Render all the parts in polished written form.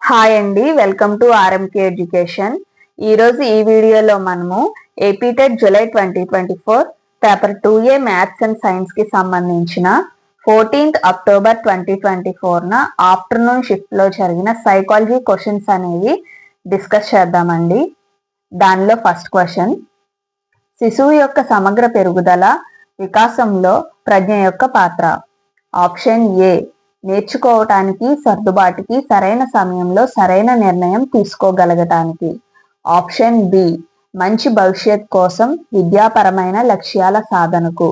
Hi అండి, welcome to RMK education. ఈరోజు ఈ వీడియోలో మనము APTET July 2024 paper 2A maths and science కి సంబంధించిన 14th అక్టోబర్ 2024 ఆఫ్టర్నూన్ షిఫ్ట్ లో జరిగిన సైకాలజీ క్వశ్చన్స్ అనేవి డిస్కస్ చేద్దామండి. దానిలో ఫస్ట్ క్వశ్చన్, శిశువు యొక్క సమగ్ర పెరుగుదల వికాసంలో ప్రజ్ఞ యొక్క పాత్ర. ఆప్షన్ ఏ, నేర్చుకోవటానికి, సర్దుబాటుకి, సరైన సమయంలో సరైన నిర్ణయం తీసుకోగలగటానికి. ఆప్షన్ బి, మంచి భవిష్యత్ కోసం విద్యాపరమైన లక్ష్యాల సాధనకు.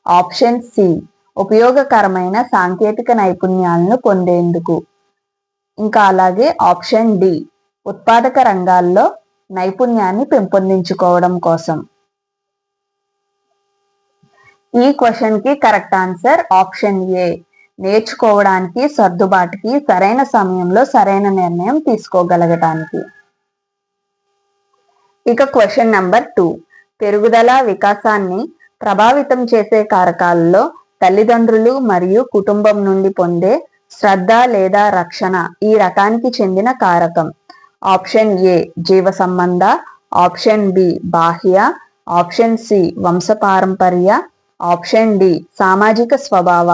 ఆప్షన్ సి, ఉపయోగకరమైన సాంకేతిక నైపుణ్యాలను పొందేందుకు. ఇంకా అలాగే ఆప్షన్ డి, ఉత్పాదక రంగాల్లో నైపుణ్యాన్ని పెంపొందించుకోవడం కోసం. ఈ క్వశ్చన్ కి కరెక్ట్ ఆన్సర్ ఆప్షన్ ఏ, నేర్చుకోవడానికి, సర్దుబాటుకి, సరైన సమయంలో సరైన నిర్ణయం తీసుకోగలగటానికి. ఇక క్వశ్చన్ నెంబర్ 2, పెరుగుదల వికాసాన్ని ప్రభావితం చేసే కారకాలలో తల్లిదండ్రులు మరియు కుటుంబం నుండి పొందే శ్రద్ధ లేదా రక్షణ ఈ రకానికి చెందిన కారకం. ఆప్షన్ ఏ, జీవ సంబంధ. ఆప్షన్ బి, బాహ్య. ఆప్షన్ సి, వంశపారంపర్య. ఆప్షన్ డి, సామాజిక స్వభావ.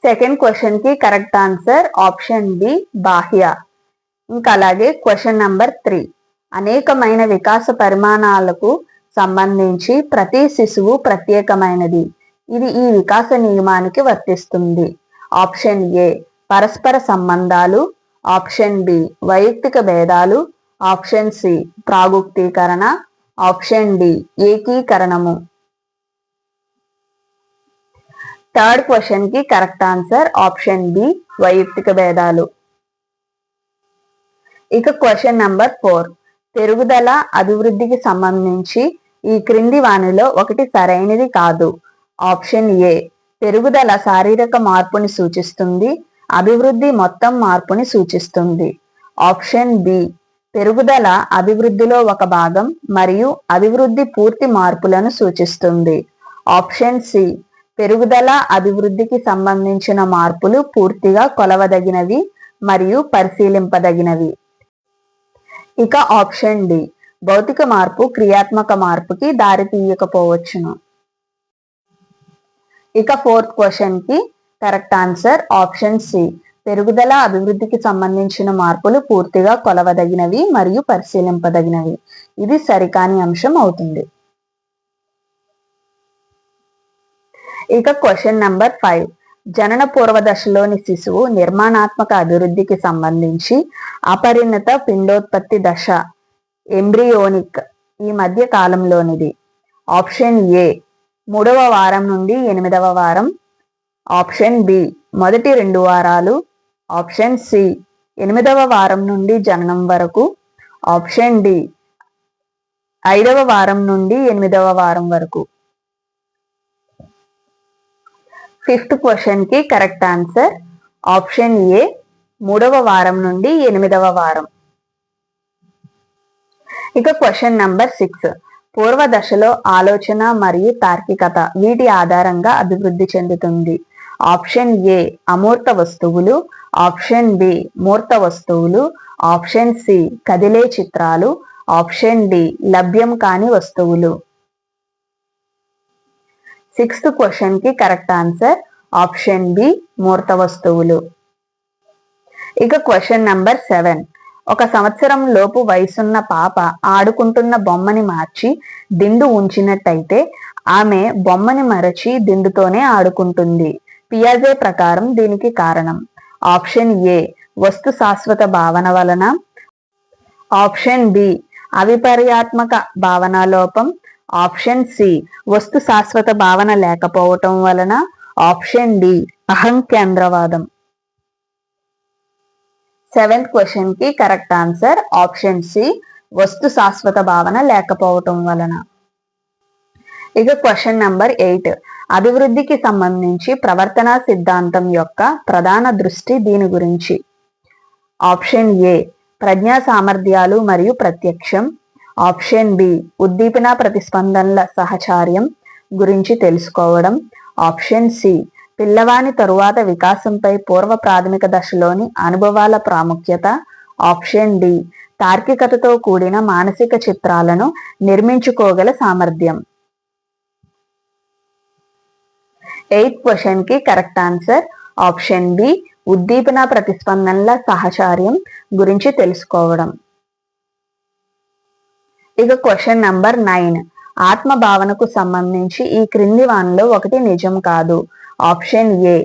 సెకండ్ క్వశ్చన్ కి కరెక్ట్ ఆన్సర్ ఆప్షన్ బి, బాహ్య. ఇంకా అలాగే క్వశ్చన్ నెంబర్ 3, అనేకమైన వికాస పరిమాణాలకు సంబంధించి ప్రతి శిశువు ప్రత్యేకమైనది. ఇది ఈ వికాస నియమానికి వర్తిస్తుంది. ఆప్షన్ ఏ, పరస్పర సంబంధాలు. ఆప్షన్ బి, వైయక్తిక భేదాలు. ఆప్షన్ సి, ప్రాగుక్తీకరణ. ఆప్షన్ డి, ఏకీకరణము. థర్డ్ క్వశ్చన్ కి కరెక్ట్ ఆన్సర్ ఆప్షన్ బి, వైయక్తిక భేదాలు. ఇక క్వశ్చన్ నెంబర్ 4, పెరుగుదల అభివృద్ధికి సంబంధించి ఈ క్రింది వానిలో ఒకటి సరైనది కాదు. ఆప్షన్ ఏ, పెరుగుదల శారీరక మార్పుని సూచిస్తుంది, అభివృద్ధి మొత్తం మార్పుని సూచిస్తుంది. ఆప్షన్ బి, పెరుగుదల అభివృద్ధిలో ఒక భాగం మరియు అభివృద్ధి పూర్తి మార్పులను సూచిస్తుంది. ఆప్షన్ సి, పెరుగుదల అభివృద్ధికి సంబంధించిన మార్పులు పూర్తిగా కొలవదగినవి మరియు పరిశీలింపదగినవి. ఇక ఆప్షన్ డి, భౌతిక మార్పు క్రియాత్మక మార్పుకి దారి తీయకపోవచ్చును. ఇక ఫోర్త్ క్వశ్చన్ కి కరెక్ట్ ఆన్సర్ ఆప్షన్ సి, పెరుగుదల అభివృద్ధికి సంబంధించిన మార్పులు పూర్తిగా కొలవదగినవి మరియు పరిశీలింపదగినవి. ఇది సరికాని అంశం అవుతుంది. ఇక క్వశ్చన్ నెంబర్ 5, జనన పూర్వ దశలోని శిశువు నిర్మాణాత్మక అభివృద్ధికి సంబంధించి అపరిణత పిండోత్పత్తి దశ ఎంబ్రియోనిక్ ఈ మధ్య కాలంలోనిది. ఆప్షన్ ఏ, 3వ వారం నుండి 8వ వారం. ఆప్షన్ బి, మొదటి 2 వారాలు. ఆప్షన్ సి, 8వ వారం నుండి జననం వరకు. ఆప్షన్ డి, 5వ వారం నుండి 8వ వారం వరకు. ఫిఫ్త్ క్వశ్చన్ కి కరెక్ట్ ఆన్సర్ ఆప్షన్ ఏ, 3వ వారం నుండి 8వ వారం. ఇక క్వశ్చన్ నెంబర్ 6, పూర్వ దశలో ఆలోచన మరియు తార్కికత వీటి ఆధారంగా అభివృద్ధి చెందుతుంది. ఆప్షన్ ఏ, అమూర్త వస్తువులు. ఆప్షన్ బి, మూర్త వస్తువులు. ఆప్షన్ సి, కదిలే చిత్రాలు. ఆప్షన్ డి, లభ్యం కాని వస్తువులు. సిక్స్త్ క్వశ్చన్ కి కరెక్ట్ ఆన్సర్ ఆప్షన్ బి, మూర్త వస్తువులు. ఇక క్వశ్చన్ నెంబర్ 7, 1 సంవత్సరం లోపు వయసున్న పాప ఆడుకుంటున్న బొమ్మని మార్చి దిండు ఉంచినట్టయితే ఆమె బొమ్మని మరచి దిండుతోనే ఆడుకుంటుంది. పియాజే ప్రకారం దీనికి కారణం. ఆప్షన్ ఏ, వస్తు శాశ్వత భావన వలన. ఆప్షన్ బి, అవిపర్యాత్మక భావన లోపం. ఆప్షన్ సి, వస్తు శాశ్వత భావన లేకపోవటం వలన. ఆప్షన్ డి, అహంకేంద్రవాదం. 7th క్వశ్చన్ కి కరెక్ట్ ఆన్సర్ ఆప్షన్ సి, వస్తు శాశ్వత భావన లేకపోవటం వలన. ఇక క్వశ్చన్ నెంబర్ 8, అభివృద్ధికి సంబంధించి ప్రవర్తనా సిద్ధాంతం యొక్క ప్రధాన దృష్టి దీని గురించి. ఆప్షన్ ఏ, ప్రజ్ఞా సామర్థ్యాలు మరియు ప్రత్యక్షం. ఆప్షన్ బి, ఉద్దీపన ప్రతిస్పందనల సహచార్యం గురించి తెలుసుకోవడం. ఆప్షన్ సి, పిల్లవాని తరువాత వికాసంపై పూర్వ ప్రాథమిక దశలోని అనుభవాల ప్రాముఖ్యత. ఆప్షన్ డి తార్కికతతో కూడిన మానసిక చిత్రాలను నిర్మించుకోగల సామర్థ్యం. 8th క్వశ్చన్ కి కరెక్ట్ ఆన్సర్ ఆప్షన్ బి ఉద్దీపన ప్రతిస్పందనల సహచర్యం గురించి తెలుసుకోవడం. ఇక క్వశ్చన్ నంబర్ 9 ఆత్మ భావనకు సంబంధించి ఈ క్రింది వానిలో ఒకటి నిజం కాదు. ఆప్షన్ ఏ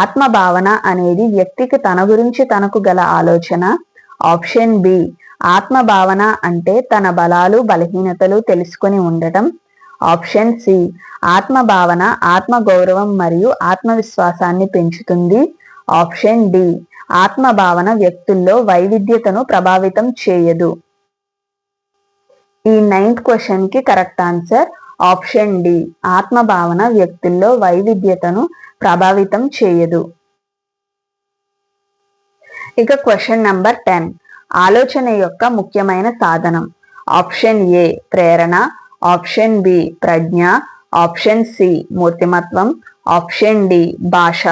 ఆత్మ భావన అనేది వ్యక్తికి తన గురించి తనకు గల ఆలోచన. ఆప్షన్ బి ఆత్మ భావన అంటే తన బలాలు బలహీనతలు తెలుసుకొని ఉండటం. ఆప్షన్ సి ఆత్మ భావన ఆత్మ గౌరవం మరియు ఆత్మవిశ్వాసాన్ని పెంచుతుంది. ఆప్షన్ డి ఆత్మ భావన వ్యక్తుల్లో వైవిధ్యతను ప్రభావితం చేయదు. ఈ 9th క్వశ్చన్ కి కరెక్ట్ ఆన్సర్ ఆప్షన్ డి ఆత్మ భావన వ్యక్తుల్లో వైవిధ్యతను ప్రభావితం చేయదు. ఇక క్వశ్చన్ నంబర్ 10 ఆలోచన యొక్క ముఖ్యమైన సాధనం. ఆప్షన్ ఏ ప్రేరణ. ఆప్షన్ బి ప్రజ్ఞ. ఆప్షన్ సి మూర్తిమత్వం. ఆప్షన్ డి భాష.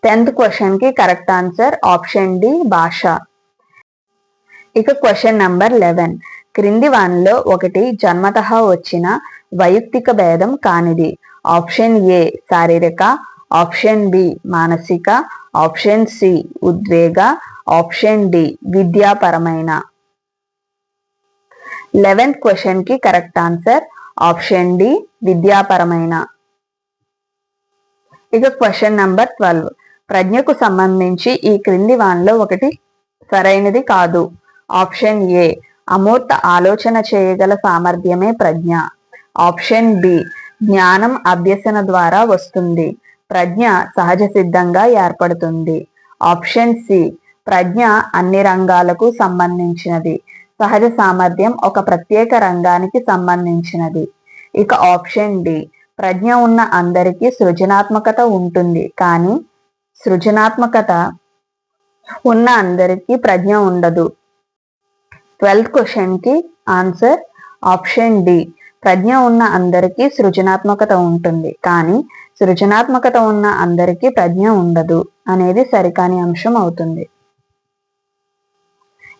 10th క్వశ్చన్ కి కరెక్ట్ ఆన్సర్ ఆప్షన్ డి భాష. ఇక క్వశ్చన్ నంబర్ 11 క్రింది వానిలో ఒకటి జన్మతః వచ్చిన వైయక్తిక భేదం కానిది. ఆప్షన్ ఏ శారీరక. ఆప్షన్ బి మానసిక. ఆప్షన్ సి ఉద్వేగ. ఆప్షన్ డి విద్యాపరమైన. 11th క్వశ్చన్ కి కరెక్ట్ ఆన్సర్ ఆప్షన్ డి విద్యాపరమైన. ఇక క్వశ్చన్ నంబర్ 12 ప్రజ్ఞకు సంబంధించి ఈ క్రింది వానిలో ఒకటి సరైనది కాదు. ఆప్షన్ ఏ అమూర్త ఆలోచన చేయగల సామర్థ్యమే ప్రజ్ఞ. ఆప్షన్ బి జ్ఞానం అభ్యసన ద్వారా వస్తుంది. ప్రజ్ఞ సహజ సిద్ధంగా ఏర్పడుతుంది. ఆప్షన్ సి ప్రజ్ఞ అన్ని రంగాలకు సంబంధించినది. సహజ సామర్థ్యం ఒక ప్రత్యేక రంగానికి సంబంధించినది. ఇక ఆప్షన్ డి ప్రజ్ఞ ఉన్న అందరికీ సృజనాత్మకత ఉంటుంది, కానీ సృజనాత్మకత ఉన్న అందరికీ ప్రజ్ఞ ఉండదు. 12th క్వశ్చన్ కి ఆన్సర్ ఆప్షన్ డి ప్రజ్ఞ ఉన్న అందరికీ సృజనాత్మకత ఉంటుంది, కానీ సృజనాత్మకత ఉన్న అందరికీ ప్రజ్ఞ ఉండదు అనేది సరికాని అంశం అవుతుంది.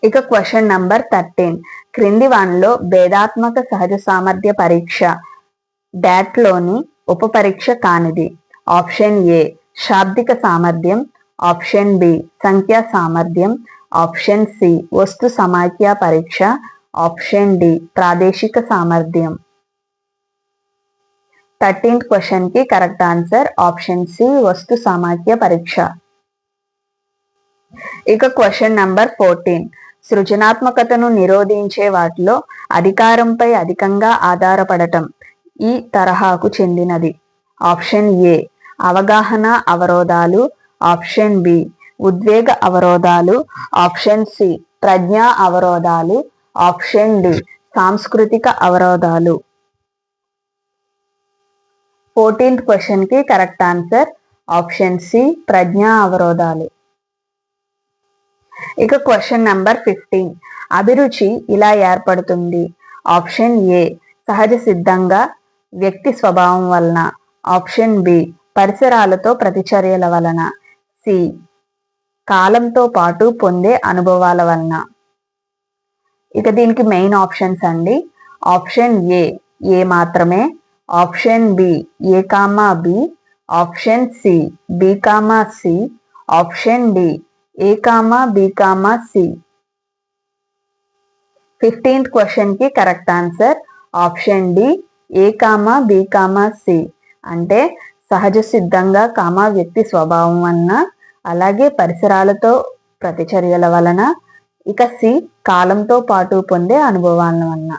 ఇక క్వశ్చన్ నంబర్ 13 క్రింది వానిలో భేదాత్మక సహజ సామర్థ్య పరీక్ష డాట్లోని ఉప పరీక్ష కానిది. ఆప్షన్ ఏ శాబ్దిక సామర్థ్యం. ఆప్షన్ బి సంఖ్యా సామర్థ్యం. ఆప్షన్ సి వస్తు సమాఖ్య పరీక్ష. ఆప్షన్ డి ప్రాదేశిక సామర్థ్యం. 13th క్వశ్చన్ కి కరెక్ట్ ఆన్సర్ ఆప్షన్ సి వస్తు సమాఖ్య పరీక్ష. ఇక క్వశ్చన్ నంబర్ 14 సృజనాత్మకతను నిరోధించే వాటిలో అధికారంపై అధికంగా ఆధారపడటం ఈ తరహాకు చెందినది. ఆప్షన్ ఏ అవగాహన అవరోధాలు. ఆప్షన్ బి ఉద్వేగ అవరోధాలు. ఆప్షన్ సి ప్రజ్ఞా అవరోధాలు. ఆప్షన్ డి సాంస్కృతిక అవరోధాలు. 14th క్వశ్చన్ కి కరెక్ట్ ఆన్సర్ ఆప్షన్ సి ప్రజ్ఞా అవరోధాలు. ఇక క్వశ్చన్ నంబర్ 15 అభిరుచి ఇలా ఏర్పడుతుంది. ఆప్షన్ ఏ సహజ సిద్ధంగా వ్యక్తి స్వభావం వలన. ఆప్షన్ బి పరిసరాలతో ప్రతిచర్యల వలన. సి కాలంతో పాటు పొందే అనుభవాల వలన. ఇక దీనికి మెయిన్ ఆప్షన్స్ అండి. ఆప్షన్ ఏ మాత్రమే. Option B A comma B. Option C B comma C. Option D A comma B comma C. 15th question కి correct answer option D A comma B comma C. అంటే సహజ సిద్ధంగా comma వ్యక్తి స్వభావం వలన, అలాగే పరిసరాలతో ప్రతిచర్యల వలన, ఇక సి కాలంతో పాటు పొందే అనుభవాల వలన.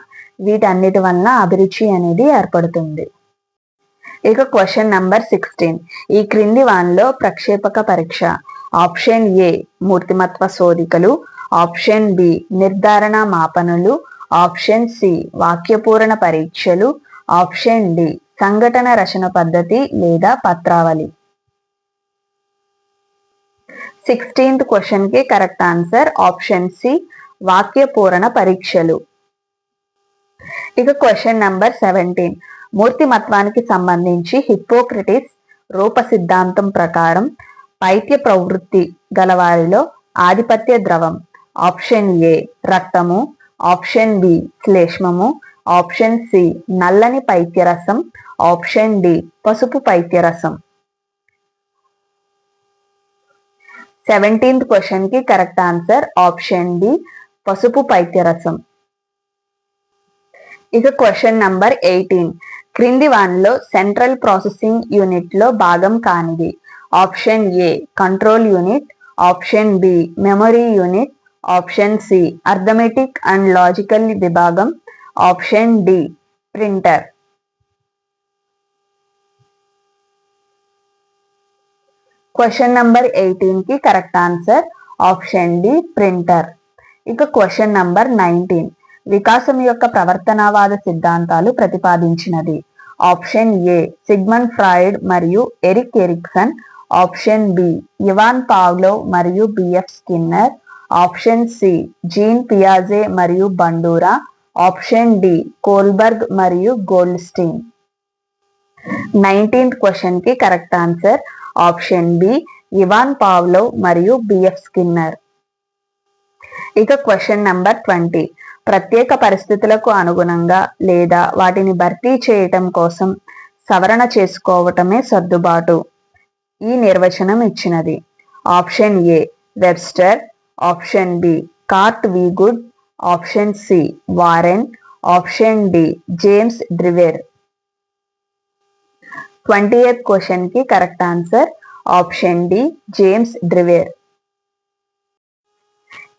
వీటన్నిటి వలన అభిరుచి అనేది ఏర్పడుతుంది. ఇక క్వశ్చన్ నంబర్ 16 ఈ క్రింది వానిలో ప్రక్షేపక పరీక్ష. ఆప్షన్ ఏ మూర్తిమత్వ శోధికలు. ఆప్షన్ బి నిర్ధారణ మాపనలు. ఆప్షన్ సి వాక్యపూరణ పరీక్షలు. ఆప్షన్ డి సంఘటన రచన పద్ధతి లేదా పత్రావళి. 16th క్వశ్చన్ కి కరెక్ట్ ఆన్సర్ ఆప్షన్ సి వాక్యపూరణ పరీక్షలు. ఇక క్వశ్చన్ నంబర్ 17 మూర్తిమత్వానికి సంబంధించి హిప్పోక్రటిస్ రూప సిద్ధాంతం ప్రకారం పైత్య ప్రవృత్తి గలవారిలో ఆధిపత్య ద్రవం ఆప్షన్ ఏ రక్తము, ఆప్షన్ బి శ్లేష్మము, ఆప్షన్ సి నల్లని పైత్యరసం, ఆప్షన్ డి పసుపు పైత్యరసం. 17th క్వశ్చన్ కి కరెక్ట్ ఆన్సర్ ఆప్షన్ డి పసుపు పైత్యరసం. ఇక క్వశ్చన్ నంబర్ 18. క్రింది వానిలో సెంట్రల్ ప్రాసెసింగ్ యూనిట్ లో భాగం కానిది option A control unit, option B memory unit, option C arithmetic and logical విభాగం, option D printer. Question number 18 కి correct answer option D printer. ఇక క్వశ్చన్ నంబర్ 19. వికాసం యొక్క ప్రవర్తనవాద సిద్ధాంతాలు ప్రతిపాదించినది ఆప్షన్ ఏ సిగ్మండ్ ఫ్రాయిడ్ మరియు Erik Erikson, option B Ivan Pavlov మరియు BF Skinner, option C Jean పియాజే మరియు బండూరా, ఆప్షన్ డి కోల్బర్గ్ మరియు గోల్డ్స్టీన్. 19th క్వశ్చన్ కి correct answer option B Ivan Pavlov మరియు బిఎఫ్ స్కిన్నర్. ఇక క్వశ్చన్ నంబర్ 20. ప్రత్యేక పరిస్థితులకు అనుగుణంగా లేదా వాటిని భర్తీ చేయటం కోసం సవరణ చేసుకోవటమే సర్దుబాటు. ఈ నిర్వచనం ఇచ్చినది option A Webster, option B Carter V Good, option C Warren, option D James Drever. 28th question కి correct answer option D James Drever.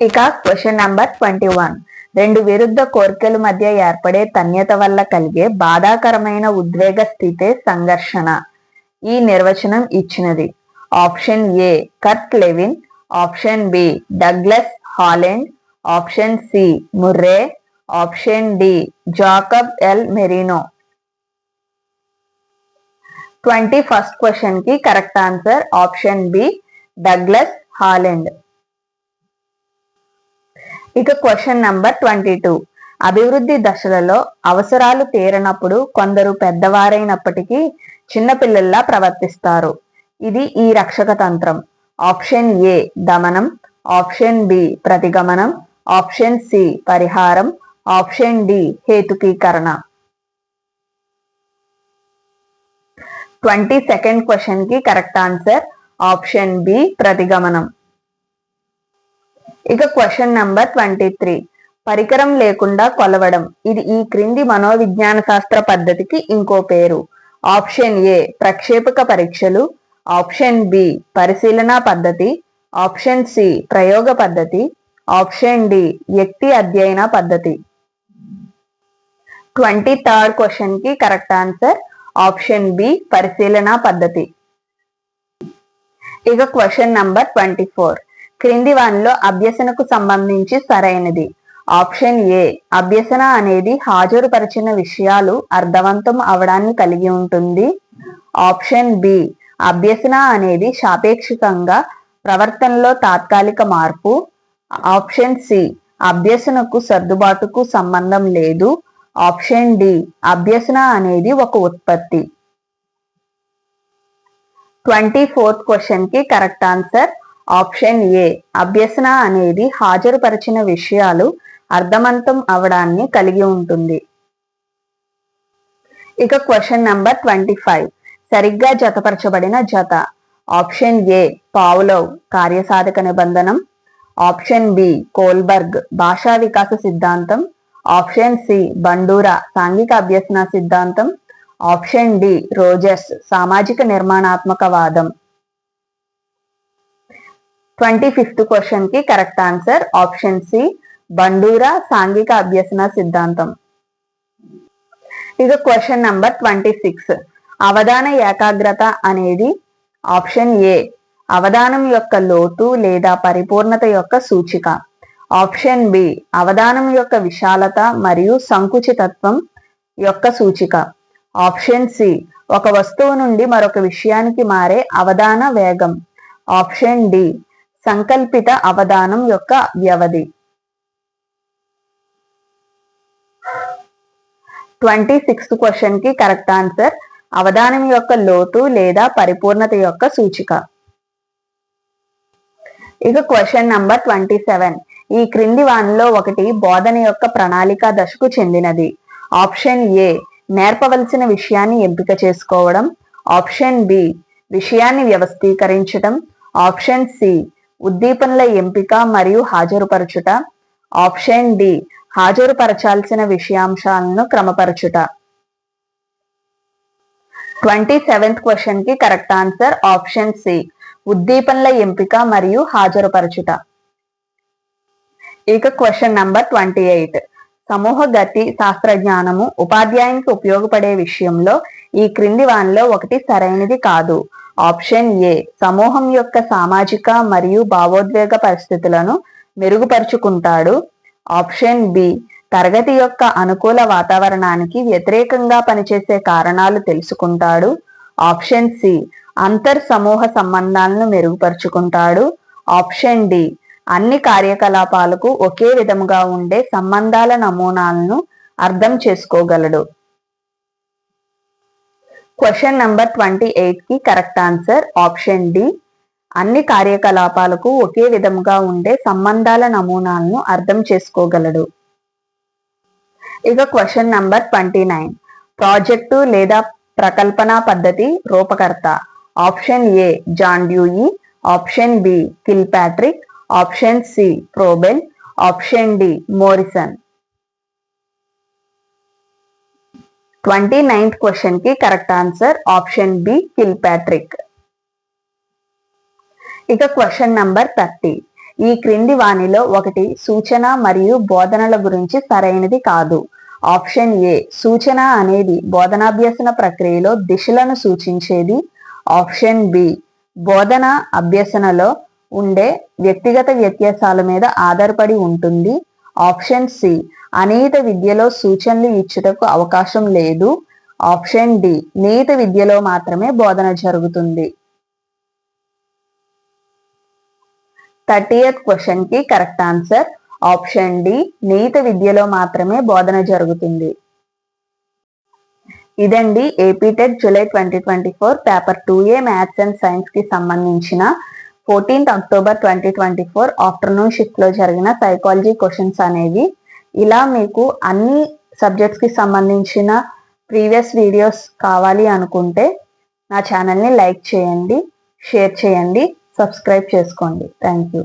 ఇక క్వశ్చన్ నంబర్ 21. రెండు విరుద్ధ కోరికల మధ్య ఏర్పడే తన్యత వల్ల కలిగే బాధాకరమైన ఉద్వేగ స్థితే సంఘర్షణ. ఈ నిర్వచనం ఇచ్చినది option A Kurt Lewin, option B Douglas Holland, option C Murray, option D Jacob L Moreno. 21st question కి correct answer option B Douglas Holland. ఇక క్వశ్చన్ నంబర్ 22. అభివృద్ధి దశలలో అవసరాలు తీరనప్పుడు కొందరు పెద్దవారైనప్పటికీ చిన్నపిల్లల్లా ప్రవర్తిస్తారు. ఇది ఈ రక్షక తంత్రం ఆప్షన్ ఏ దమనం, ఆప్షన్ బి ప్రతిగమనం, ఆప్షన్ సి పరిహారం, ఆప్షన్ డి హేతుకీకరణ. 22nd క్వశ్చన్ కి కరెక్ట్ ఆన్సర్ ఆప్షన్ బి ప్రతిగమనం. ఇక క్వశ్చన్ నంబర్ 23. పరికరం లేకుండా కొలవడం ఇది ఈ క్రింది మనోవిజ్ఞాన శాస్త్ర పద్ధతికి ఇంకో పేరు ఆప్షన్ ఏ ప్రక్షేపక పరీక్షలు, ఆప్షన్ బి పరిశీలన పద్ధతి, ఆప్షన్ సి ప్రయోగ పద్ధతి, ఆప్షన్ డి వ్యక్తి అధ్యయన పద్ధతి. 23rd క్వశ్చన్ కి కరెక్ట్ ఆన్సర్ ఆప్షన్ బి పరిశీలన పద్ధతి. ఇక క్వశ్చన్ నంబర్ 24. క్రింది వానిలో అభ్యసనకు సంబంధించి సరైనది ఆప్షన్ ఏ అభ్యసన అనేది హాజరుపరిచిన విషయాలు అర్థవంతం అవడాన్ని కలిగి ఉంటుంది, ఆప్షన్ బి అభ్యసన అనేది సాపేక్షికంగా ప్రవర్తనలో తాత్కాలిక మార్పు, ఆప్షన్ సి అభ్యసనకు సర్దుబాటుకు సంబంధం లేదు, ఆప్షన్ డి అభ్యసన అనేది ఒక ఉత్పత్తి. 24th క్వశ్చన్ కి కరెక్ట్ ఆన్సర్ ఆప్షన్ ఏ అభ్యసన అనేది హాజరుపరిచిన విషయాలు అర్థవంతం అవడాన్ని కలిగి ఉంటుంది. ఇక క్వశ్చన్ నంబర్ 25. సరిగ్గా జతపరచబడిన జత ఆప్షన్ ఏ పావ్లోవ్ కార్యసాధక నిబంధనం, ఆప్షన్ బి కోల్బర్గ్ భాషా వికాస సిద్ధాంతం, ఆప్షన్ సి బండూరా సాంఘిక అభ్యసన సిద్ధాంతం, ఆప్షన్ డి రోజర్స్ సామాజిక నిర్మాణాత్మక వాదం. 25th క్వశ్చన్ కి correct answer option C Bandura సాంఘిక అభ్యసన సిద్ధాంతం. ఇక క్వశ్చన్ నంబర్ 26. అవధాన ఏకాగ్రత అనేది ఆప్షన్ ఏ అవధానం యొక్క లోతు లేదా పరిపూర్ణత యొక్క సూచిక, ఆప్షన్ బి అవధానం యొక్క విశాలత మరియు సంకుచితత్వం యొక్క సూచిక, ఆప్షన్ సి ఒక వస్తువు నుండి మరొక విషయానికి మారే అవధాన వేగం, ఆప్షన్ డి సంకల్పిత అవధానం యొక్క వ్యవధి. 26th క్వశ్చన్ కి కరెక్ట్ ఆన్సర్ అవధానం యొక్క లోతు లేదా పరిపూర్ణత యొక్క సూచిక. ఇక క్వశ్చన్ నంబర్ 27. ఈ క్రింది వానిలో ఒకటి బోధన యొక్క ప్రణాళిక దశకు చెందినది. ఆప్షన్ ఏ నేర్పవలసిన విషయాన్ని ఎంపిక చేసుకోవడం, ఆప్షన్ బి విషయాన్ని వ్యవస్థీకరించడం, ఆప్షన్ సి ఉద్దీపనల ఎంపిక మరియు హాజరుపరచుట, ఆప్షన్ డి హాజరుపరచాల్సిన విషయాంశాలను క్రమపరచుట. 27th క్వశ్చన్ కి కరెక్ట్ ఆన్సర్ ఆప్షన్ సి ఉద్దీపనల ఎంపిక మరియు హాజరుపరచుట. ఇక క్వశ్చన్ నంబర్ 28. సమూహ గతి శాస్త్రజ్ఞానము ఉపాధ్యాయునికి ఉపయోగపడే విషయంలో ఈ క్రింది వానిలో ఒకటి సరైనది కాదు. ఆప్షన్ ఏ సమూహం యొక్క సామాజిక మరియు భావోద్వేగ పరిస్థితులను మెరుగుపరుచుకుంటాడు, ఆప్షన్ బి తరగతి యొక్క అనుకూల వాతావరణానికి వ్యతిరేకంగా పనిచేసే కారణాలు తెలుసుకుంటాడు, ఆప్షన్ సి అంతర్ సమూహ సంబంధాలను మెరుగుపరుచుకుంటాడు, ఆప్షన్ డి అన్ని కార్యకలాపాలకు ఒకే విధముగా ఉండే సంబంధాల నమూనాలను అర్థం చేసుకోగలడు. క్వశ్చన్ నంబర్ 28 కి కరెక్ట్ ఆన్సర్ ఆప్షన్ డి అన్ని కార్యకలాపాలకు ఒకే విధముగా ఉండే సంబంధాల నమూనాలను అర్థం చేసుకోగలడు. ఇక క్వశ్చన్ నంబర్ 29. ప్రాజెక్టు లేదా ప్రకల్పన పద్ధతి రూపకర్త. Option A John Dewey, option B Kilpatrick, option C Froebel, option D Morrison. 29th question కి correct answer option B Kilpatrick. ఇక క్వశ్చన్ నంబర్ 30. ఈ క్రింది వానిలో ఒకటి సూచన మరియు బోధనల గురించి సరైనది కాదు. ఆప్షన్ ఏ సూచన అనేది బోధనాభ్యసన ప్రక్రియలో దిశలను సూచించేది, ఆప్షన్ బి బోధన అభ్యసనలో ఉండే వ్యక్తిగత వ్యత్యాసాల మీద ఆధారపడి ఉంటుంది, ఆప్షన్ సి అనీత విద్యలో సూచనలు ఇచ్చుటకు అవకాశం లేదు, ఆప్షన్ డి నీత విద్యలో మాత్రమే బోధన జరుగుతుంది. 30th క్వశ్చన్ కి కరెక్ట్ ఆన్సర్ ఆప్షన్ డి నీత విద్యలో మాత్రమే బోధన జరుగుతుంది. ఇదండి APTET July 2024 paper 2A maths and science కి సంబంధించిన 14th October 2024 ఆఫ్టర్నూన్ షిఫ్ట్ లో జరిగిన సైకాలజీ క్వశ్చన్స్ అనేవి. ఇలా మీకు అన్ని సబ్జెక్ట్స్ కి సంబంధించిన ప్రీవియస్ వీడియోస్ కావాలి అనుకుంటే నా ఛానల్ని లైక్ చేయండి, షేర్ చేయండి, సబ్స్క్రైబ్ చేసుకోండి. Thank you.